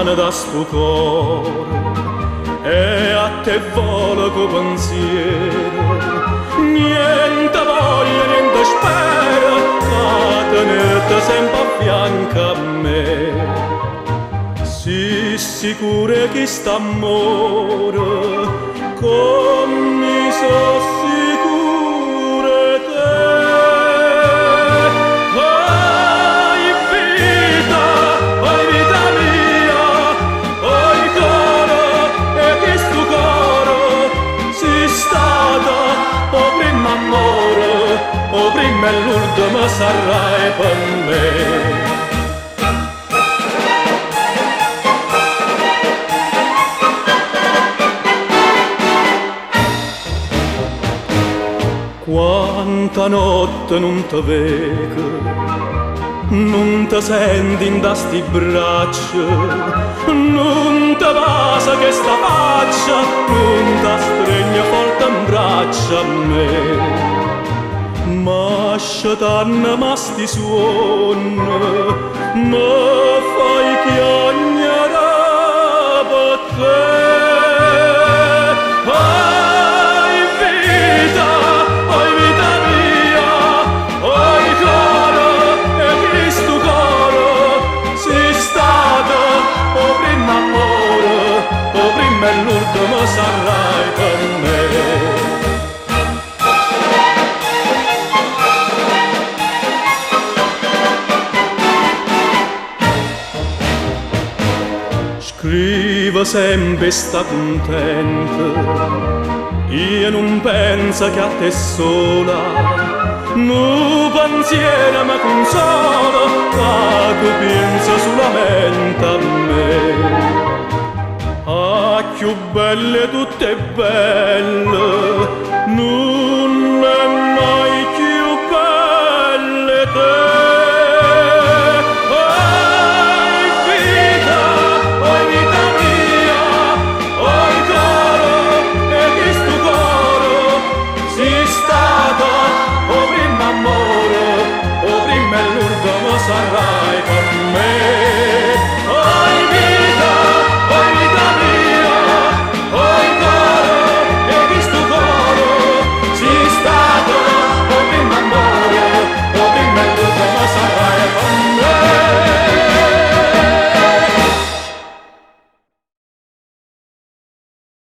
lontana da sto cuore e a te vola co pensiero, niente voglia, niente spera, a tenerti sempre a fianco a me. Si sicura che st'amore come so sicure te. Oi vita mia, oi coro e che sto coro si stata o prima amore o prima e l'ultimo sarai per me. Quanta notte non ti vedo, non ti senti in da sti braccia, non ti passa che sta faccia, non ti stringe forte in braccia a me. Ma scetanna ma sti suoni, mi fai chiagnare per te. E l'ultimo sarai per me. Scrivo sempre sta contenta, io non penso che a te sola, no pensiero mi consola, che pensa solamente a me. Ah, più belle tutte belle,